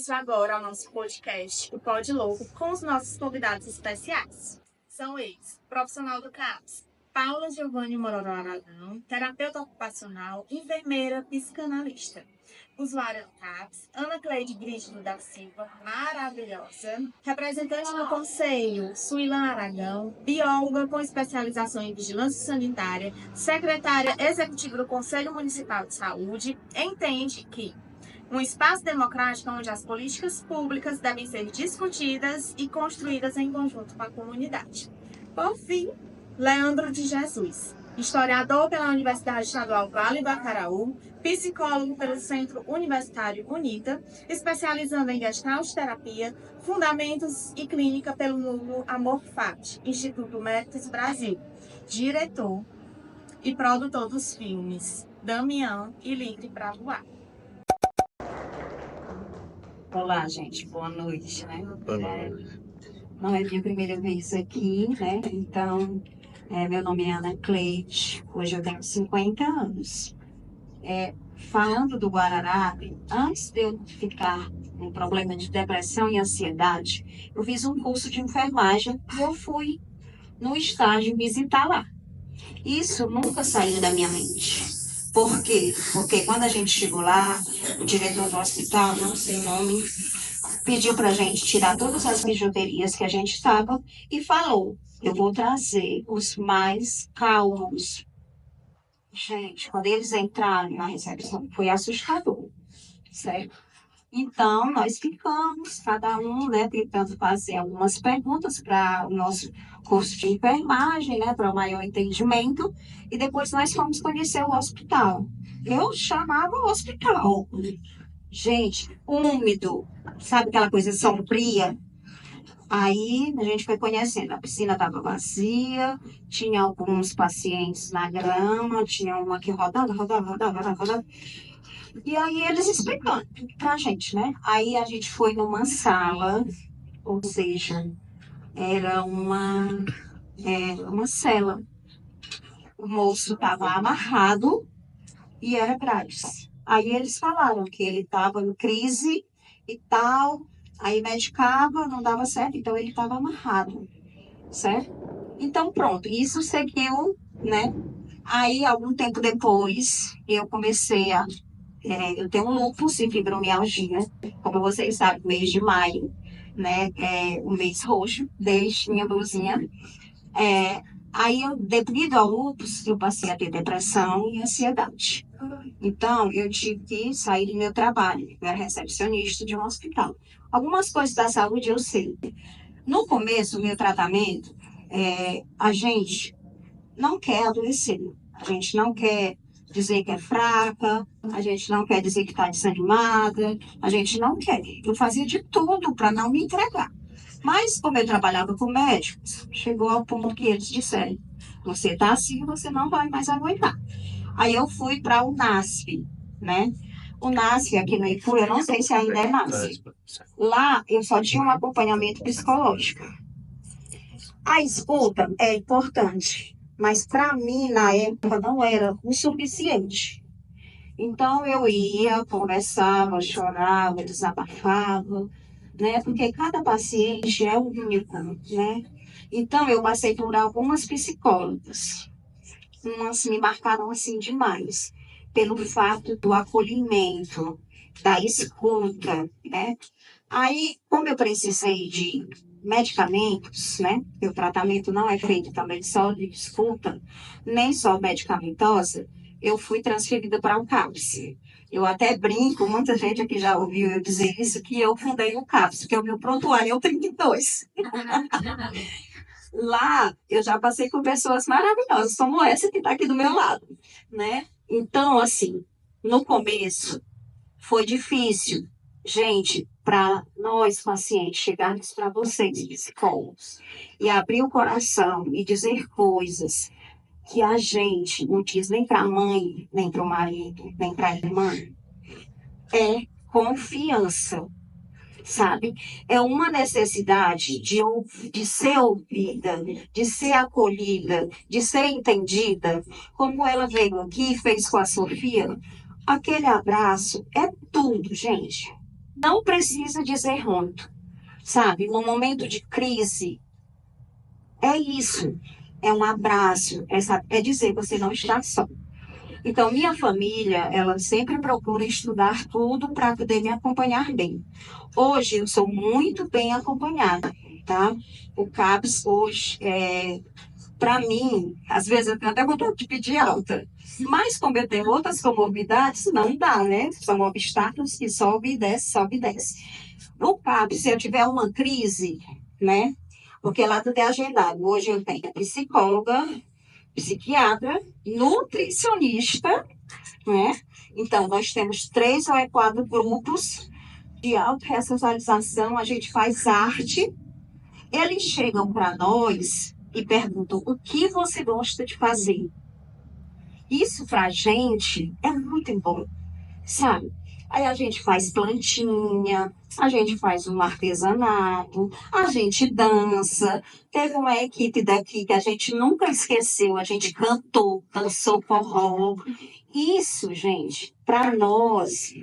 início agora ao nosso podcast, o Pod Louco, com os nossos convidados especiais. São eles, profissional do CAPS, Paula Giovanni Mororó Aragão, terapeuta ocupacional, enfermeira, psicanalista. Usuária do CAPS, Ana Cleide Brígido da Silva, maravilhosa. Representante do Conselho, Suilan Aragão, bióloga com especialização em vigilância sanitária, secretária executiva do Conselho Municipal de Saúde, entende que um espaço democrático onde as políticas públicas devem ser discutidas e construídas em conjunto com a comunidade. Por fim, Leandro de Jesus, historiador pela Universidade Estadual Vale do Acaraú, psicólogo pelo Centro Universitário UNITA, especializando em Gestalt-terapia, Fundamentos e Clínica pelo Núcleo Amor-FAT, Instituto Méritos Brasil, diretor e produtor dos filmes Damião e Livre para Voar. Olá, gente. Boa noite, né? Boa noite. Não é minha primeira vez aqui, né? Então, meu nome é Ana Cleide. Hoje eu tenho 50 anos. Falando do Guararapes, antes de eu ficar com um problema de depressão e ansiedade, eu fiz um curso de enfermagem e eu fui no estágio visitar lá. Isso nunca saiu da minha mente. Por quê? Porque quando a gente chegou lá, o diretor do hospital, não sei o nome, pediu para a gente tirar todas as bijuterias que a gente estava e falou: eu vou trazer os mais calmos. Gente, quando eles entraram na recepção, foi assustador, certo? Então, nós ficamos, cada um, né, tentando fazer algumas perguntas para o nosso curso de enfermagem, né, para o maior entendimento, e depois nós fomos conhecer o hospital. Eu chamava o hospital. Gente, úmido, sabe aquela coisa sombria? Aí a gente foi conhecendo, a piscina estava vazia, tinha alguns pacientes na grama, tinha uma que rodava. E aí eles explicando pra gente, né? Aí a gente foi numa sala, ou seja, era uma cela. O moço estava amarrado e era grátis. Aí eles falaram que ele estava em crise e tal, aí medicava, não dava certo, então ele estava amarrado, certo? Então pronto, isso seguiu, né? Aí algum tempo depois eu comecei eu tenho um lúpus e fibromialgia, como vocês sabem, mês de maio, né, o mês roxo, desde minha blusinha. Aí, devido ao lúpus, eu passei a ter depressão e ansiedade. Então, eu tive que sair do meu trabalho, eu era recepcionista de um hospital. Algumas coisas da saúde eu sei. No começo do meu tratamento, a gente não quer adoecer, a gente não quer dizer que é fraca, a gente não quer dizer que está desanimada, a gente não quer. Eu fazia de tudo para não me entregar. Mas, como eu trabalhava com médicos, chegou ao ponto que eles disseram: você está assim, você não vai mais aguentar. Aí eu fui para o NASF, né? O NASF aqui no Ipu, eu não sei se ainda é NASF. Lá eu só tinha um acompanhamento psicológico. A escuta é importante, mas para mim, na época, não era o suficiente. Então, eu ia, conversava, chorava, desabafava, né? Porque cada paciente é único, né? Então, eu passei por algumas psicólogas. Umas me marcaram assim demais, pelo fato do acolhimento, da escuta, né? Aí, como eu precisei de medicamentos, né? O tratamento não é feito também só de escuta, nem só medicamentosa, eu fui transferida para o CAPS. Eu até brinco, muita gente aqui já ouviu eu dizer isso, que eu fundei o CAPS, porque o meu prontuário é o 32. Lá, eu já passei com pessoas maravilhosas, como essa que está aqui do meu lado, né? Então, assim, no começo, foi difícil. Gente, para nós pacientes chegarmos para vocês, psicólogos, e abrir o coração e dizer coisas que a gente não diz nem para a mãe, nem para o marido, nem para a irmã, é confiança, sabe? É uma necessidade de ser ouvida, de ser acolhida, de ser entendida, como ela veio aqui e fez com a Sofia. Aquele abraço é tudo, gente. não precisa dizer muito, sabe? No momento de crise, é isso. É um abraço, é dizer que você não está só. Então, minha família, ela sempre procura estudar tudo para poder me acompanhar bem. Hoje, eu sou muito bem acompanhada, tá? O CAPS hoje, para mim, às vezes eu tenho até vontade de pedir alta. Mas, como eu tenho outras comorbidades, não dá, né? São obstáculos que sobe e desce, sobe e desce. No CAPS, se eu tiver uma crise, né? Porque lá tudo é agendado. Hoje eu tenho psicóloga, psiquiatra, nutricionista, né? Então, nós temos 3 ou 4 grupos de autorressocialização, a gente faz arte. Eles chegam para nós e perguntam o que você gosta de fazer. Isso para a gente é muito bom, sabe? Aí a gente faz plantinha, a gente faz um artesanato, a gente dança. Teve uma equipe daqui que a gente nunca esqueceu, a gente cantou, dançou forró. Isso, gente, para nós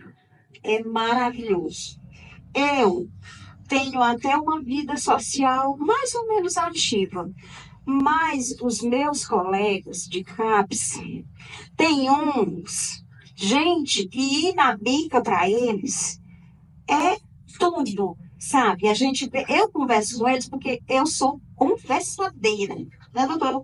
é maravilhoso. Eu tenho até uma vida social mais ou menos ativa, mas os meus colegas de CAPS, tem uns, gente, que ir na bica para eles é tudo, sabe? Eu converso com eles porque eu sou conversadeira, né, doutora?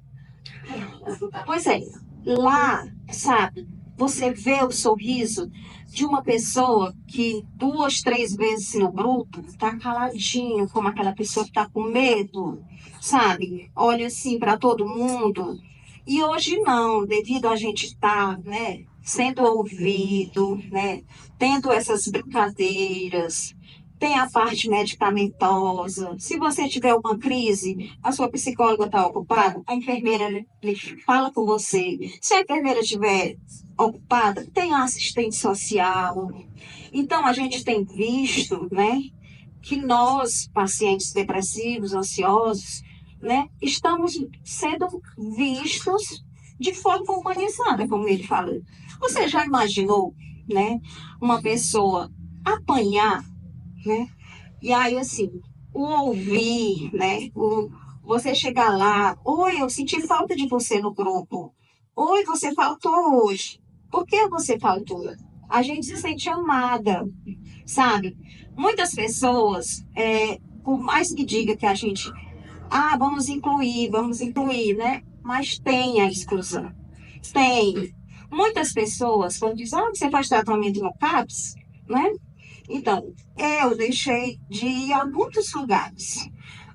Pois é, lá, sabe, você vê o sorriso de uma pessoa que 2, 3 vezes no grupo tá caladinho, como aquela pessoa que tá com medo, sabe? Olha assim para todo mundo. E hoje não, devido a gente estar, né, sendo ouvido, né, tendo essas brincadeiras, tem a parte medicamentosa. Se você tiver uma crise, a sua psicóloga está ocupada, a enfermeira lhe fala com você. Se a enfermeira estiver ocupada, tem a assistente social. Então, a gente tem visto, né, que nós, pacientes depressivos, ansiosos, né, estamos sendo vistos de forma humanizada, como ele falou. Você já imaginou, né, uma pessoa apanhar, né? E aí, assim, o ouvir, né? Você chegar lá, oi, eu senti falta de você no grupo. Oi, você faltou hoje. Por que você faltou? A gente se sente amada, sabe? Muitas pessoas, por mais que diga que a gente, vamos incluir, né? Mas tem a exclusão. Tem. Muitas pessoas, quando dizem, você faz tratamento no CAPS, né? Então, eu deixei de ir a muitos lugares.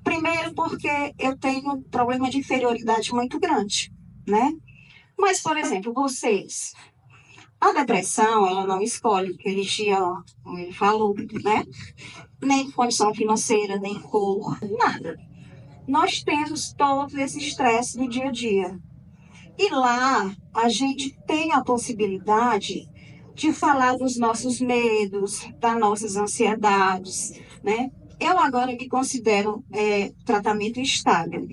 Primeiro, porque eu tenho um problema de inferioridade muito grande, né? Mas, por exemplo, vocês, a depressão, ela não escolhe religião, como ele falou, né? Nem condição financeira, nem cor, nada. Nós temos todo esse estresse no dia a dia. E lá a gente tem a possibilidade de falar dos nossos medos, das nossas ansiedades, né? Eu agora me considero tratamento estável.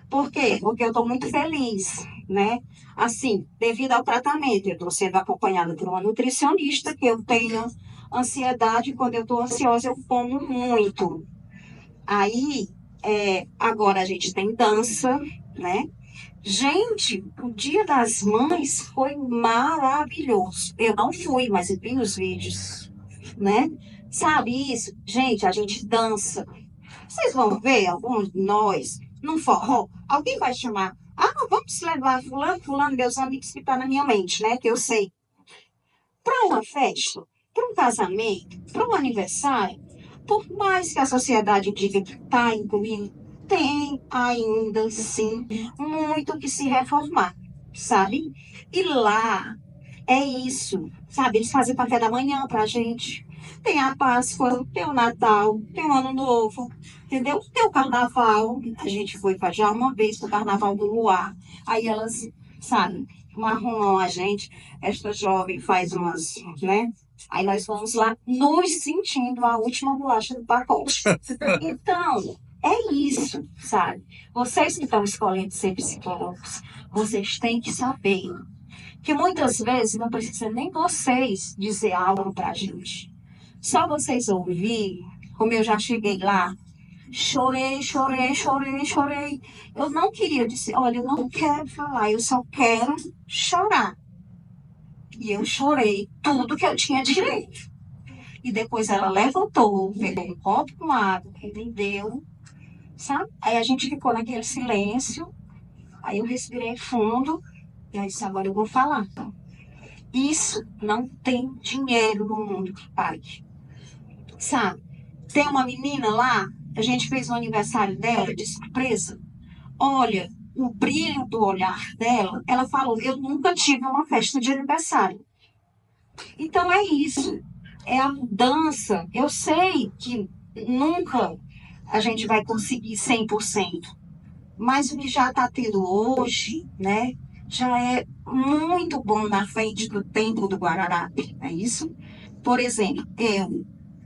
Por quê? Porque eu estou muito feliz, né? Assim, devido ao tratamento, eu estou sendo acompanhada por uma nutricionista, que eu tenho ansiedade, quando eu estou ansiosa eu como muito. Aí, agora a gente tem dança, né? Gente, o Dia das Mães foi maravilhoso. Eu não fui, mas eu vi os vídeos, né? Sabe isso? Gente, a gente dança. Vocês vão ver alguns de nós num forró. Alguém vai chamar. Ah, vamos levar fulano, fulano, meus amigos que estão na minha mente, né? Que eu sei. Para uma festa, para um casamento, para um aniversário, por mais que a sociedade diga que está incluindo, tem ainda, sim, muito que se reformar, sabe? E lá é isso, sabe? Eles fazem café da manhã para a gente. Tem a Páscoa, tem o Natal, tem o Ano Novo, entendeu? Tem o Carnaval. A gente foi já uma vez para o Carnaval do Luar. Aí elas, sabe, arrumam a gente. Esta jovem faz umas, né? Aí nós vamos lá nos sentindo a última bolacha do pacote. Então, é isso, sabe? Vocês que estão escolhendo ser psicólogos, vocês têm que saber que muitas vezes não precisa nem vocês dizer algo para a gente. Só vocês ouvirem, como eu já cheguei lá, chorei, chorei, chorei, chorei. Eu não queria, eu disse, olha, eu não quero falar, eu só quero chorar. E eu chorei tudo que eu tinha direito. E depois ela levantou, pegou um copo com água, que me deu, sabe? Aí a gente ficou naquele silêncio, aí eu respirei fundo, e aí disse, agora eu vou falar. Isso não tem dinheiro no mundo que pague, sabe? Tem uma menina lá, a gente fez o aniversário dela de surpresa. Olha, o brilho do olhar dela, ela falou, eu nunca tive uma festa de aniversário. Então é isso, é a mudança. Eu sei que nunca a gente vai conseguir 100%, mas o que já está tendo hoje, né, já é muito bom na frente do tempo do Guararapes, é isso? Por exemplo,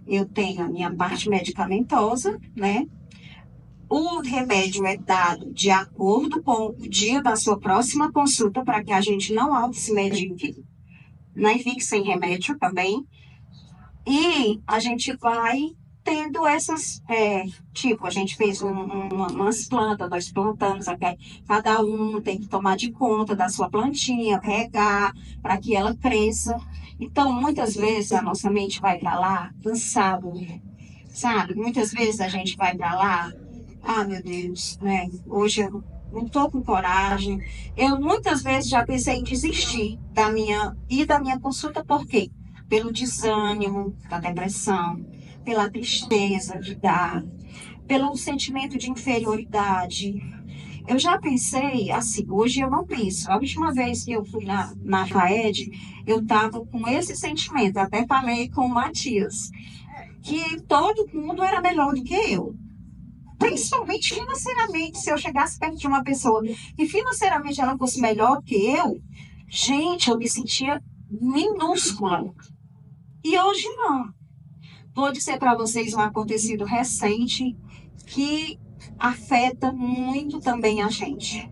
eu tenho a minha parte medicamentosa, né? O remédio é dado de acordo com o dia da sua próxima consulta, para que a gente não auto se medique, né? E fique sem remédio também. E a gente vai tendo essas, tipo, a gente fez umas plantas, nós plantamos, cada um tem que tomar de conta da sua plantinha, regar, para que ela cresça. Então, muitas vezes a nossa mente vai para lá cansada, sabe? Muitas vezes a gente vai para lá, ah, meu Deus, né? Hoje eu não estou com coragem. Eu muitas vezes já pensei em desistir da minha consulta, por quê? Pelo desânimo, da depressão, pela tristeza de dar, pelo sentimento de inferioridade. Eu já pensei, assim, hoje eu não penso. A última vez que eu fui na FAED, eu estava com esse sentimento, até falei com o Matias, que todo mundo era melhor do que eu. Principalmente financeiramente, se eu chegasse perto de uma pessoa e financeiramente ela fosse melhor que eu, gente, eu me sentia minúscula. E hoje não. Vou dizer para vocês um acontecido recente que afeta muito também a gente.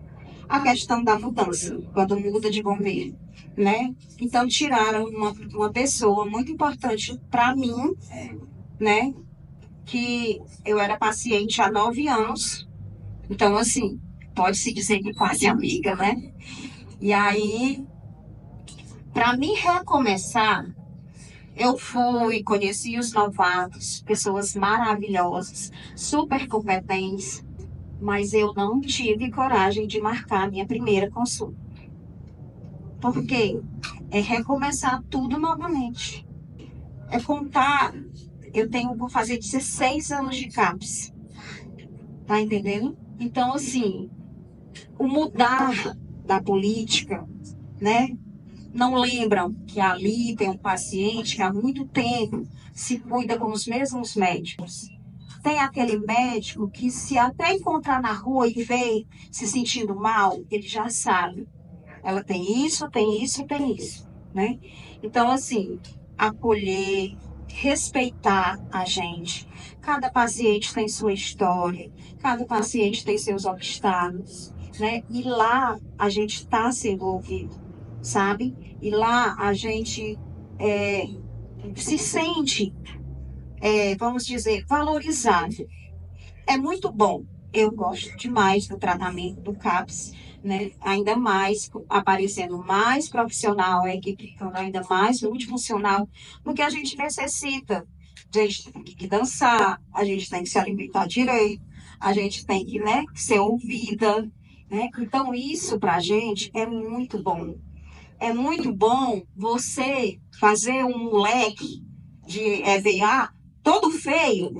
A questão da mudança, quando muda de governo, né? Então, tiraram uma pessoa muito importante para mim, né? Que eu era paciente há 9 anos. Então, assim, pode-se dizer que quase amiga, né? E aí, para mim recomeçar, eu fui, conheci os novatos, pessoas maravilhosas, super competentes, mas eu não tive coragem de marcar a minha primeira consulta. Por quê? É recomeçar tudo novamente. É contar. Vou fazer 16 anos de CAPS. Tá entendendo? Então, assim, o mudar da política, né? Não lembram que ali tem um paciente que há muito tempo se cuida com os mesmos médicos. Tem aquele médico que, se até encontrar na rua e ver se sentindo mal, ele já sabe. Ela tem isso, tem isso, tem isso, né? Então, assim, acolher, respeitar a gente. Cada paciente tem sua história, cada paciente tem seus obstáculos, né? E lá a gente está sendo ouvido, sabe? E lá a gente se sente, vamos dizer, valorizado. É muito bom. Eu gosto demais do tratamento do CAPS, né? Ainda mais aparecendo mais profissional, a equipe ficando ainda mais multifuncional, porque a gente necessita. A gente tem que dançar, a gente tem que se alimentar direito, a gente tem que, né, ser ouvida, né? Então, isso para a gente é muito bom. É muito bom você fazer um moleque de EVA todo feio,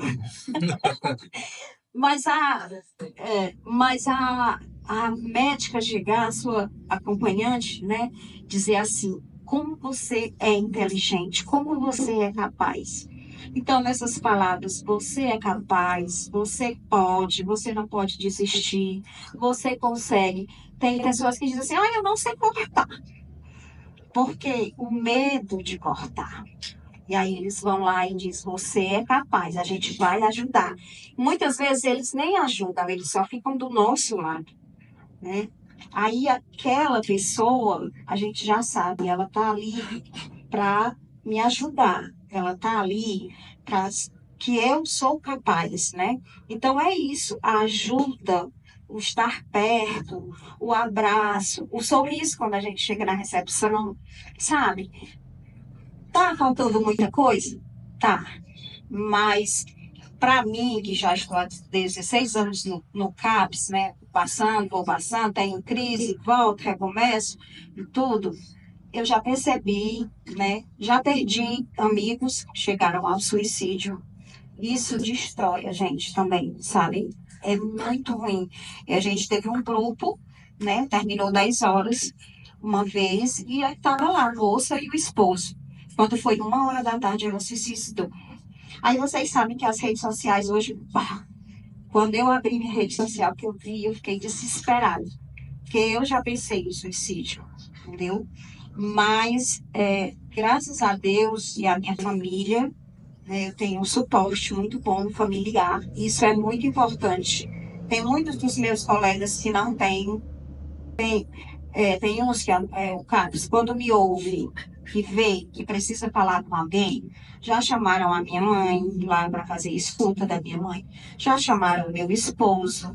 mas a médica chegar, a sua acompanhante, né, dizer assim, como você é inteligente, como você é capaz. Então, nessas palavras, você é capaz, você pode, você não pode desistir, você consegue. Tem pessoas que dizem assim, ah, eu não sei cortar, porque o medo de cortar. E aí eles vão lá e dizem, você é capaz, a gente vai ajudar. Muitas vezes eles nem ajudam, eles só ficam do nosso lado, né? Aí aquela pessoa, a gente já sabe, ela está ali para me ajudar. ela tá ali para que eu sou capaz, né? Então é isso, a ajuda, o estar perto, o abraço, o sorriso quando a gente chega na recepção, sabe? Tá faltando muita coisa? Tá. Mas para mim, que já estou há 16 anos no CAPS, né? Vou passando, tenho crise, volto, recomeço e tudo, eu já percebi, né? Já perdi amigos que chegaram ao suicídio. Isso destrói a gente também, sabe? É muito ruim. E a gente teve um grupo, né? Terminou 10 horas uma vez e aí estava lá a moça e o esposo. Quando foi 1 hora da tarde, ela se suicidou. Aí vocês sabem que as redes sociais hoje, pá, quando eu abri minha rede social, que eu vi, eu fiquei desesperada. Porque eu já pensei em suicídio, entendeu? Mas, graças a Deus e à minha família, né, eu tenho um suporte muito bom familiar. Isso é muito importante. Tem muitos dos meus colegas que não têm. Tem uns que, o Carlos, quando me ouve e vê que precisa falar com alguém, já chamaram a minha mãe lá para fazer escuta da minha mãe, já chamaram o meu esposo,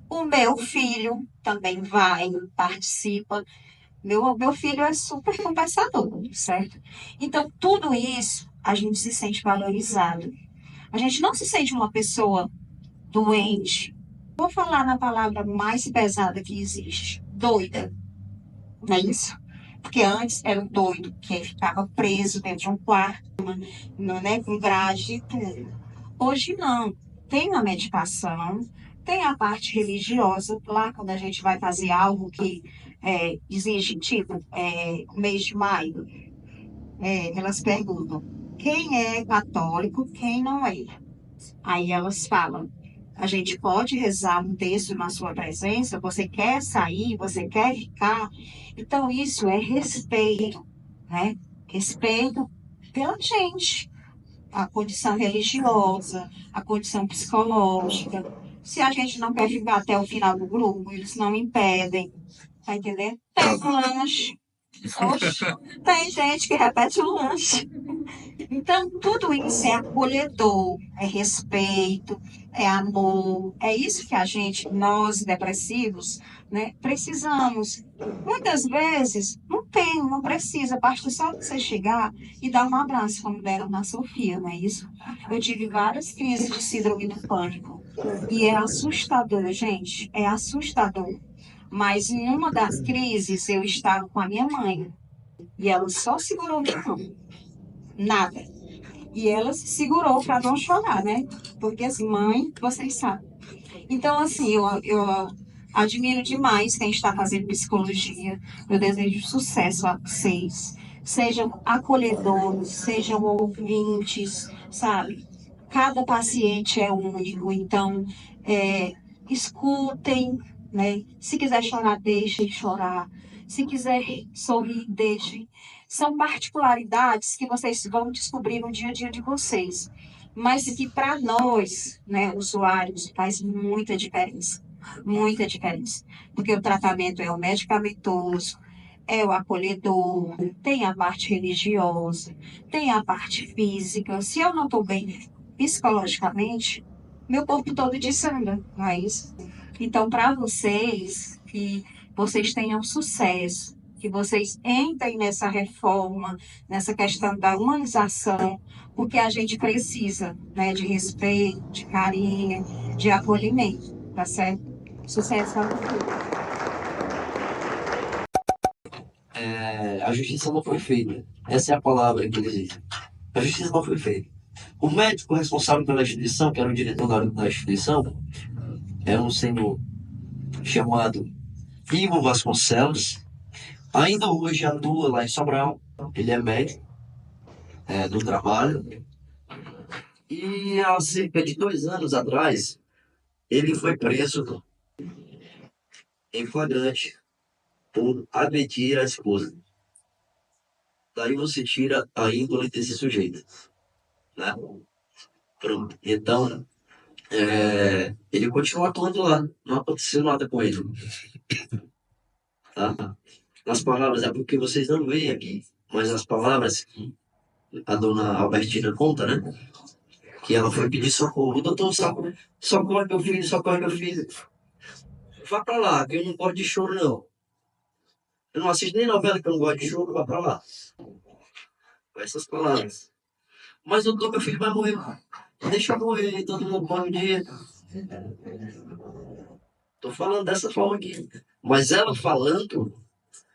o meu filho também vai, participa. Meu filho é super conversador, certo? Então, tudo isso a gente se sente valorizado. A gente não se sente uma pessoa doente. Vou falar na palavra mais pesada que existe: doida. Não é isso? Porque antes era o doido que ficava preso dentro de um quarto, né, com grade e tudo. Hoje não. Tem a meditação, tem a parte religiosa, lá quando a gente vai fazer algo que exige, tipo, mês de maio, elas perguntam quem é católico, quem não é. Aí elas falam, a gente pode rezar um texto na sua presença, você quer sair, você quer ficar. Então, isso é respeito, né? Respeito pela gente, a condição religiosa, a condição psicológica. Se a gente não quer ficar até o final do grupo, eles não impedem, tá entendendo? Tem um lanche. Oxe, tem gente que repete o lanche. Então, tudo isso é acolhedor, é respeito, é amor. É isso que a gente, nós depressivos, né, precisamos. Muitas vezes, não tem, não precisa, basta só você chegar e dar um abraço, como deram na Sofia, não é isso? Eu tive várias crises de síndrome do pânico. E é assustador, gente, é assustador. Mas em uma das crises, eu estava com a minha mãe. E ela só segurou minha mão. Nada. E ela se segurou para não chorar, né? Porque assim, mãe, vocês sabem. Então, assim, eu admiro demais quem está fazendo psicologia. Eu desejo sucesso a vocês. Sejam acolhedores, sejam ouvintes, sabe? Cada paciente é único, então escutem, né? Se quiser chorar, deixem chorar. Se quiser sorrir, deixem. São particularidades que vocês vão descobrir no dia a dia de vocês, mas que para nós, né, usuários, faz muita diferença. Muita diferença. Porque o tratamento é o medicamentoso, é o acolhedor, tem a parte religiosa, tem a parte física. Se eu não estou bem psicologicamente, meu corpo todo desanda, não é isso? Então, para vocês, que vocês tenham sucesso, que vocês entrem nessa reforma, nessa questão da humanização, porque a gente precisa, né, de respeito, de carinho, de acolhimento, tá certo? Sucesso a vocês. A justiça não foi feita. Essa é a palavra que eles dizem. A justiça não foi feita. O médico responsável pela instituição, que era o diretor da instituição, era um senhor chamado Ivo Vasconcelos. Ainda hoje atua lá em Sobral. Ele é médico do trabalho. E há cerca de 2 anos atrás, ele foi preso em flagrante por agredir a esposa. Daí você tira a índole desse sujeito, né? Pronto. Então, ele continua atuando lá. Não aconteceu nada com ele, tá? As palavras, é porque vocês não veem aqui, mas as palavras a dona Albertina conta, né? Que ela foi pedir socorro. Doutor, socorre meu filho, socorre meu filho. Vá pra lá, que eu não gosto de choro, não. Eu não assisto nem novela que eu não gosto de choro, vá pra lá. Com essas palavras. Mas doutor, meu filho vai morrer. Deixa eu morrer, todo mundo morre um dia. Tô falando dessa forma aqui. Mas ela falando,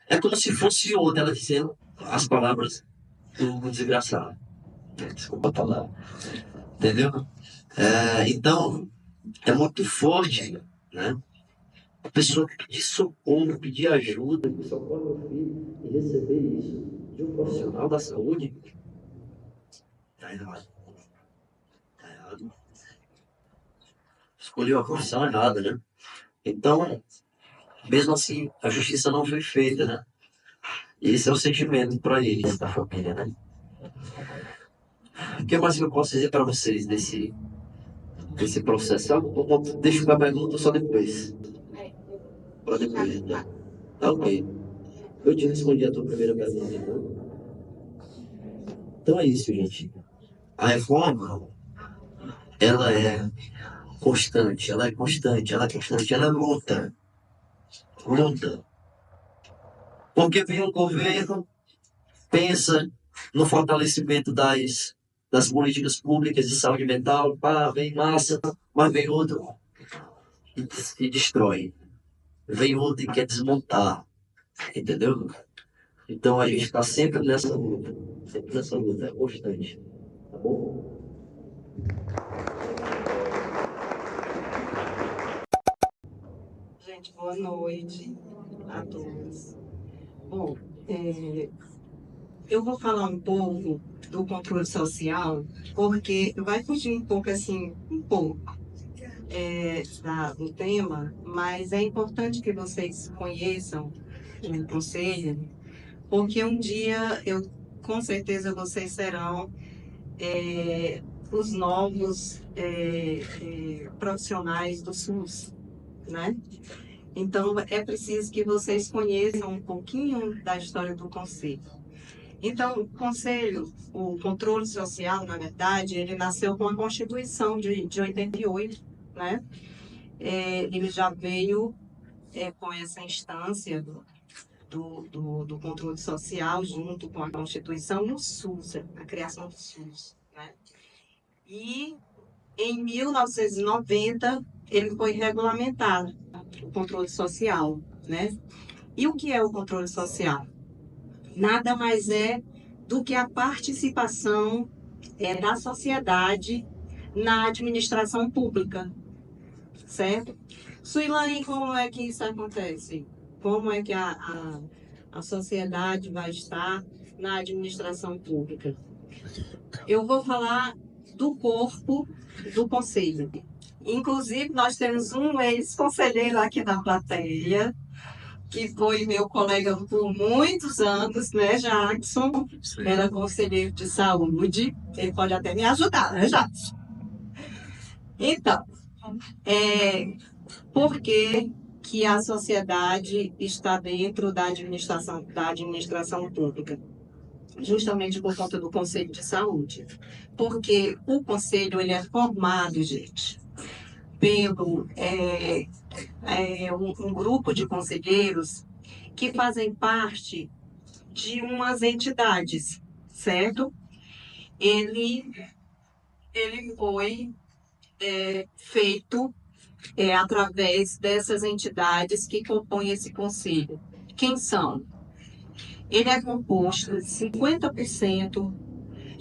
é como se fosse outra, ela dizendo as palavras do desgraçado. Desculpa a palavra. Entendeu? Então, é muito forte, né? A pessoa pedir socorro, pedir ajuda, pedir socorro ao filho e receber isso de um profissional da saúde, tá errado. Tá errado. Escolheu a profissão errada, né? Então, mesmo assim, a justiça não foi feita, né? Esse é o sentimento para eles, da família, né? O que mais que eu posso dizer para vocês desse processo? Deixa a pergunta só depois. Para depois, então. Tá ok. Eu te respondi a tua primeira pergunta, então. Então é isso, gente. A reforma, ela é constante, ela é constante, ela é constante, ela é luta. Luta. Porque vem um governo, pensa no fortalecimento das políticas públicas de saúde mental, pá, vem massa, mas vem outro e destrói. Vem outro e quer desmontar, entendeu? Então a gente está sempre nessa luta, é constante, tá bom? Gente, boa noite a todos. Bom, eu vou falar um pouco do controle social, porque vai fugir um pouco, assim, do tema, mas é importante que vocês conheçam o conselho, porque um dia com certeza vocês serão os novos profissionais do SUS, né? Então, é preciso que vocês conheçam um pouquinho da história do conselho. Então, o conselho, o controle social, na verdade, ele nasceu com a Constituição de 88, né? Ele já veio com essa instância do controle social junto com a Constituição e o SUS, a criação do SUS, né? E em 1990 ele foi regulamentado, o controle social, né? E o que é o controle social? Nada mais é do que a participação da sociedade na administração pública, certo? Suilane, como é que isso acontece? Como é que a sociedade vai estar na administração pública? Eu vou falar do corpo do conselho. Inclusive, nós temos um ex-conselheiro aqui na plateia, que foi meu colega por muitos anos, né, Jackson? Era conselheiro de saúde. Ele pode até me ajudar, né, Jackson? Então, por que a sociedade está dentro da administração pública? Justamente por conta do Conselho de Saúde. Porque o Conselho ele é formado, gente, pelo um grupo de conselheiros que fazem parte de umas entidades, certo? Ele foi feito através dessas entidades que compõem esse conselho. Quem são? Ele é composto de 50%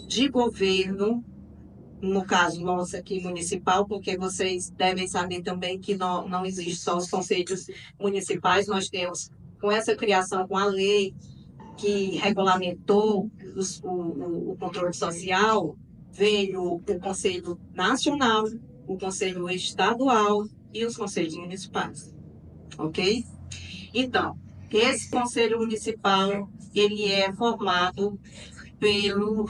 de governo, no caso nosso aqui municipal, porque vocês devem saber também que não existe só os conselhos municipais, nós temos, com essa criação, com a lei que regulamentou o controle social, veio o Conselho Nacional, o Conselho Estadual e os Conselhos Municipais, ok? Então, esse Conselho Municipal, ele é formado pelo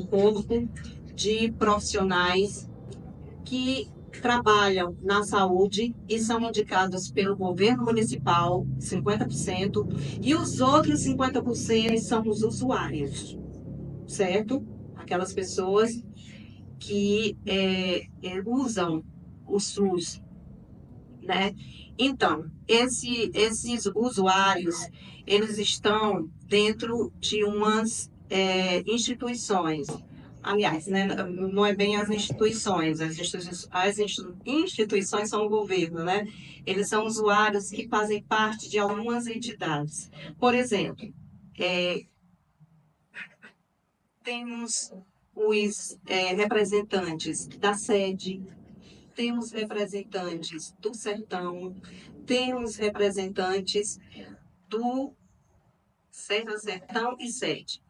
corpo de profissionais que trabalham na saúde e são indicados pelo governo municipal, 50%, e os outros 50% são os usuários, certo? Aquelas pessoas que usam o SUS, né? Então, esses usuários, eles estão dentro de umas instituições. Aliás, né, não é bem as instituições, instituições são o governo, né? Eles são usuários que fazem parte de algumas entidades. Por exemplo, temos os representantes da sede, temos representantes do sertão, temos representantes do sertão e sede.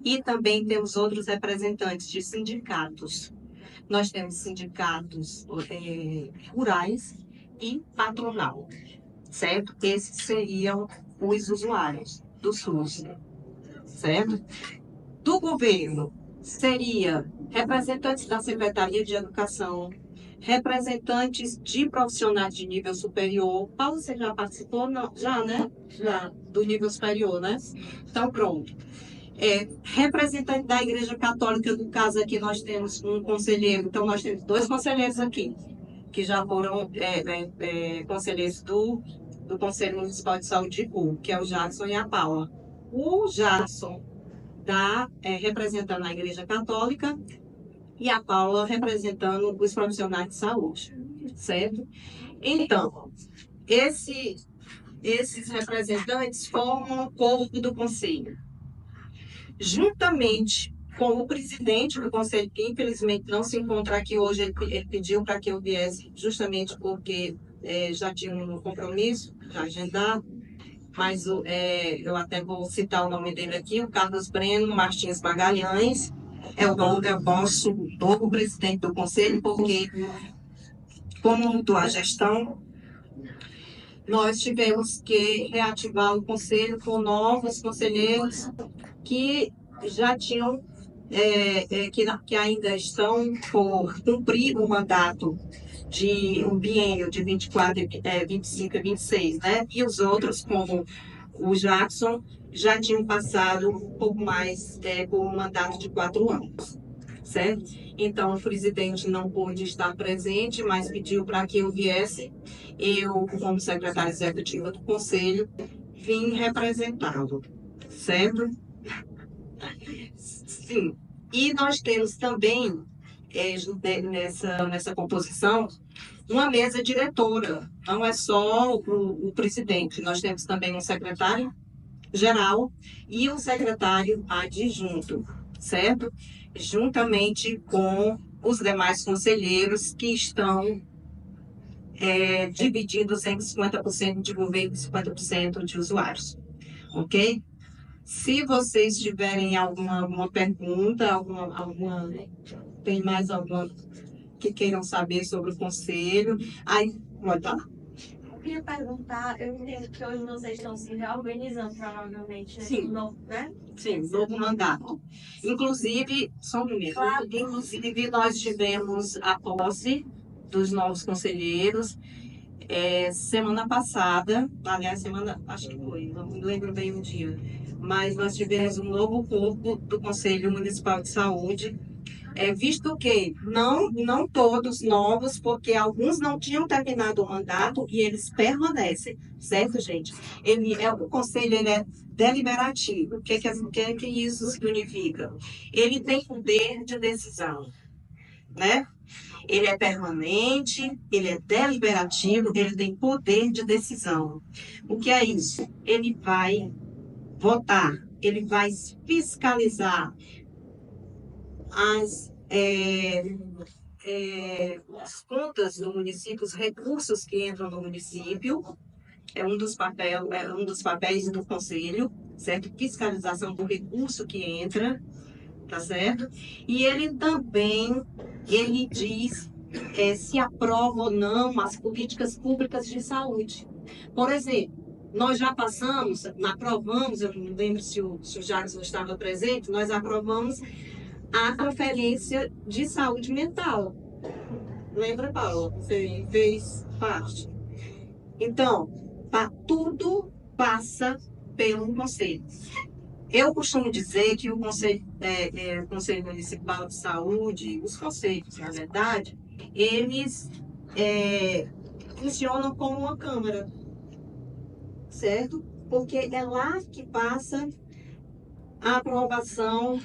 E também temos outros representantes de sindicatos. Nós temos sindicatos rurais e patronal, certo? Esses seriam os usuários do SUS, certo? Do governo, seria representantes da Secretaria de Educação, representantes de profissionais de nível superior. Paulo, você já participou? Não, já, né? Já, do nível superior, né? Então, pronto. Representante da Igreja Católica, no caso aqui nós temos um conselheiro, então nós temos 2 conselheiros aqui, que já foram conselheiros do Conselho Municipal de Saúde Pública, que é o Jackson e a Paula. O Jackson representando a Igreja Católica e a Paula representando os profissionais de saúde, certo? Então, esses representantes formam o corpo do Conselho. Juntamente com o presidente do Conselho, que infelizmente não se encontra aqui hoje, ele pediu para que eu viesse justamente porque já tinha um compromisso já agendado, mas eu até vou citar o nome dele aqui, o Carlos Breno Martins Magalhães, é o nosso novo presidente do Conselho, porque, como mudou a gestão, nós tivemos que reativar o Conselho com novos conselheiros que já tinham, que ainda estão por cumprir o mandato de um biênio de 24, 25 e 26, né? E os outros, como o Jackson, já tinham passado um pouco mais por um mandato de 4 anos, certo? Então, o presidente não pôde estar presente, mas pediu para que eu viesse. Eu, como secretária executiva do Conselho, vim representá-lo, certo? Sim. E nós temos também, nessa composição, uma mesa diretora. Não é só o presidente, nós temos também um secretário geral e um secretário adjunto, certo? Juntamente com os demais conselheiros que estão divididos em 50% de governo e 50% de usuários, ok? Se vocês tiverem alguma pergunta, tem mais alguma que queiram saber sobre o conselho, aí pode falar. Eu queria perguntar, eu entendo que hoje vocês estão se reorganizando, provavelmente, né? Sim. Né? Sim, novo mandato. Inclusive, só um minuto. Claro. Inclusive, nós tivemos a posse dos novos conselheiros semana passada, aliás, acho que foi, não me lembro bem o dia, mas nós tivemos um novo corpo do Conselho Municipal de Saúde, visto que não todos novos, porque alguns não tinham terminado o mandato e eles permanecem, certo, gente? O conselho é deliberativo. O que isso significa? Ele tem poder de decisão, né? Ele é permanente, ele é deliberativo, ele tem poder de decisão. O que é isso? Ele vai votar, ele vai fiscalizar as contas do município, os recursos que entram no município, é um dos papéis do conselho, certo? Fiscalização do recurso que entra, tá certo? E ele também, ele diz se aprova ou não as políticas públicas de saúde. Por exemplo, nós já aprovamos, eu não lembro se o Jackson estava presente, nós aprovamos a Conferência de Saúde Mental. Lembra, Paulo? Você fez parte. Então, tudo passa pelo conselho. Eu costumo dizer que o Conselho Municipal de Saúde, os conselhos, na verdade, eles funcionam como uma Câmara, certo? Porque é lá que passa a aprovação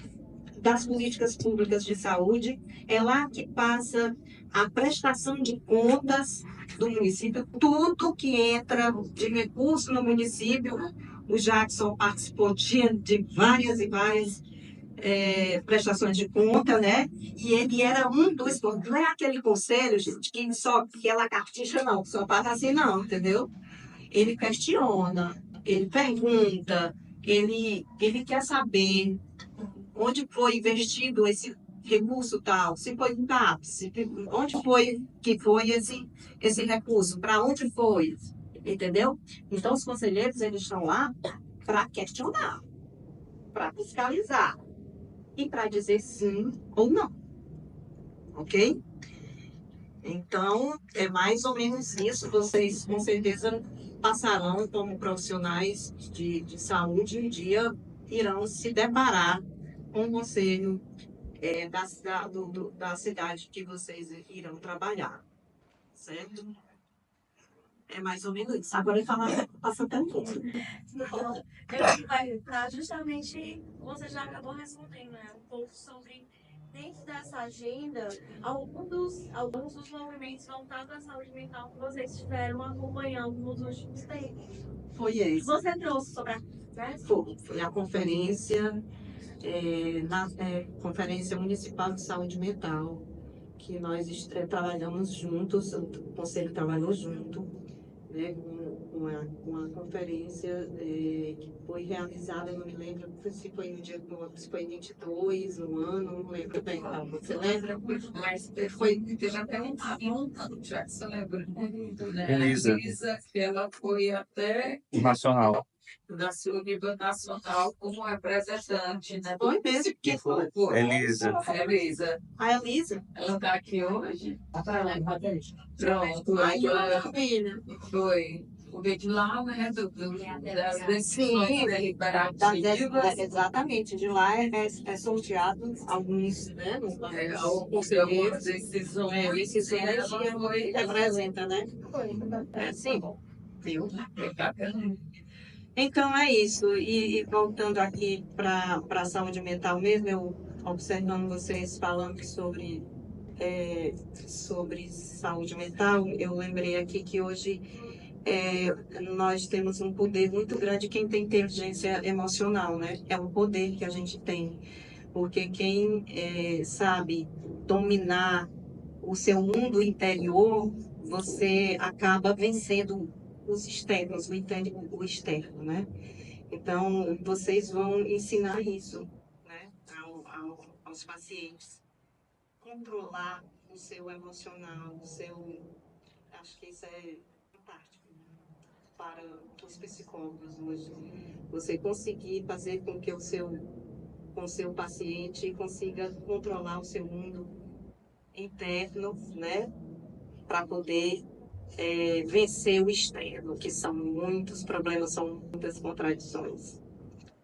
das políticas públicas de saúde, é lá que passa a prestação de contas do município, tudo que entra de recurso no município. O Jackson participou de várias e várias prestações de conta, né? E ele era um dos, não é aquele conselho, gente, que só que é lagartixa, não, que só passa assim, não, entendeu? Ele questiona, ele pergunta, ele quer saber onde foi investido esse recurso tal, se foi no CAPS, onde foi que foi esse recurso, para onde foi, entendeu? Então, os conselheiros, eles estão lá para questionar, para fiscalizar e para dizer sim ou não, ok? Então, é mais ou menos isso. Vocês, com certeza, passarão como profissionais de saúde, um dia irão se deparar com o conselho da cidade que vocês irão trabalhar, certo? É mais ou menos isso. Agora eu falar, passa tanto. Justamente, você já acabou respondendo, né? Um pouco sobre, dentro dessa agenda, alguns dos movimentos voltados à saúde mental que vocês estiveram acompanhando nos últimos tempos. Foi esse. Você trouxe sobre a... Né? Foi a conferência, Conferência Municipal de Saúde Mental, que nós trabalhamos juntos, o Conselho trabalhou junto, né, com uma conferência que foi realizada, não me lembro se foi no dia, se foi em 22, no ano, não lembro bem. Você lembra? Mas teve até um já que você lembra, né? Elisa. Que ela foi até Nacional. no nível nacional como representante, né? Foi mesmo? Que foi? Elisa. Elisa. A Elisa? Ela está aqui hoje. Pronto. Ai, que Ela maravilha. foi. Porque de lá, né? Das Sim, decisões deliberativas. exatamente, de lá é sorteado alguns, né? Algumas decisões. Decisões Ela foi. representa, né? Sim. Viu? É bacana. Então é isso. E voltando aqui para a saúde mental mesmo, eu observando vocês falando sobre saúde mental, eu lembrei aqui que hoje nós temos um poder muito grande quem tem inteligência emocional, né? É um poder que a gente tem. Porque quem sabe dominar o seu mundo interior, você acaba vencendo os externos, o externo, né? Então, vocês vão ensinar isso, né, aos pacientes. Controlar o seu emocional, acho que isso é fantástico, né, para os psicólogos hoje. Você conseguir fazer com que com o seu paciente consiga controlar o seu mundo interno, né, para poder vencer o externo, que são muitos problemas, são muitas contradições.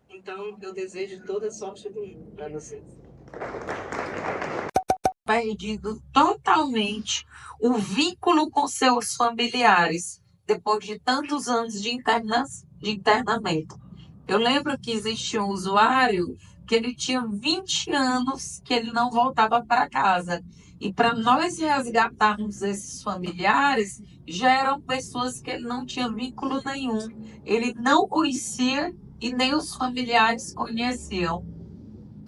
Então, eu desejo toda sorte do mundo para vocês. Perdido totalmente o vínculo com seus familiares depois de tantos anos de internamento. Eu lembro que existia um usuário que ele tinha 20 anos que ele não voltava para casa. E para nós resgatarmos esses familiares, já eram pessoas que ele não tinha vínculo nenhum. Ele não conhecia e nem os familiares conheciam.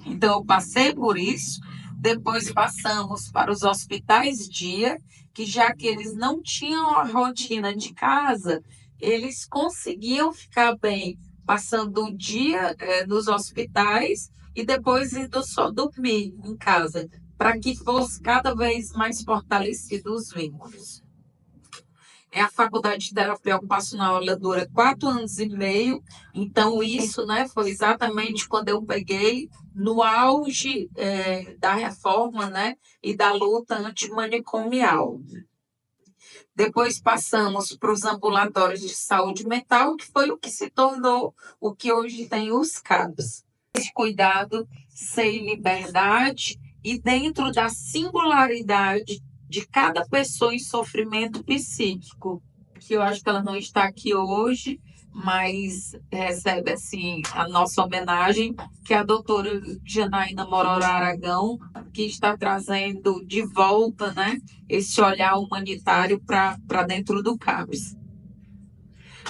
Então, eu passei por isso. Depois passamos para os hospitais dia, que já que eles não tinham a rotina de casa, eles conseguiam ficar bem passando o dia nos hospitais e depois indo só dormir em casa, para que fosse cada vez mais fortalecido os vínculos. A faculdade de terapia ocupacional, ela dura 4 anos e meio, então isso, né, foi exatamente quando eu peguei no auge da reforma, né, e da luta antimanicomial. Depois passamos para os ambulatórios de saúde mental, que foi o que se tornou o que hoje tem os CAPs. esse cuidado sem liberdade e dentro da singularidade de cada pessoa em sofrimento psíquico, que eu acho que ela não está aqui hoje, mas recebe assim a nossa homenagem, que é a doutora Janaína Mororó Aragão, que está trazendo de volta, né, esse olhar humanitário para dentro do CAPS.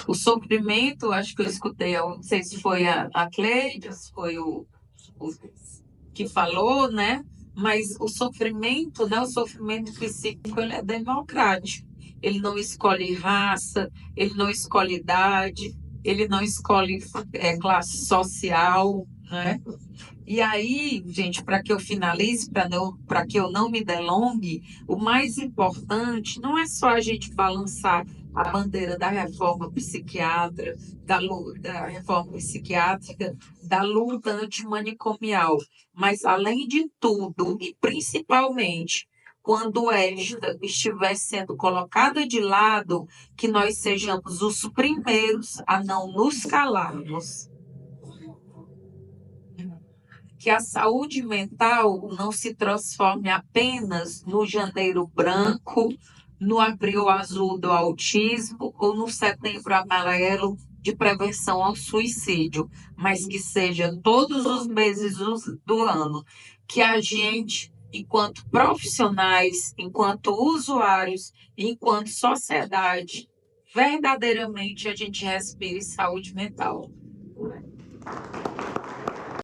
O sofrimento, acho que eu escutei, eu não sei se foi a Cleide, se foi o que falou, né? Mas o sofrimento, né? O sofrimento psíquico, ele é democrático. Ele não escolhe raça, ele não escolhe idade, ele não escolhe classe social, né? E aí, gente, para que eu finalize, para que eu não me delongue, o mais importante não é só a gente balançar a bandeira da reforma psiquiátrica, da reforma psiquiátrica, da luta antimanicomial, mas além de tudo, e principalmente quando esta estiver sendo colocada de lado, que nós sejamos os primeiros a não nos calarmos. Que a saúde mental não se transforme apenas no janeiro branco, no abril azul do autismo ou no setembro amarelo de prevenção ao suicídio, mas que seja todos os meses do ano, que a gente, enquanto profissionais, enquanto usuários, enquanto sociedade, verdadeiramente a gente respire saúde mental.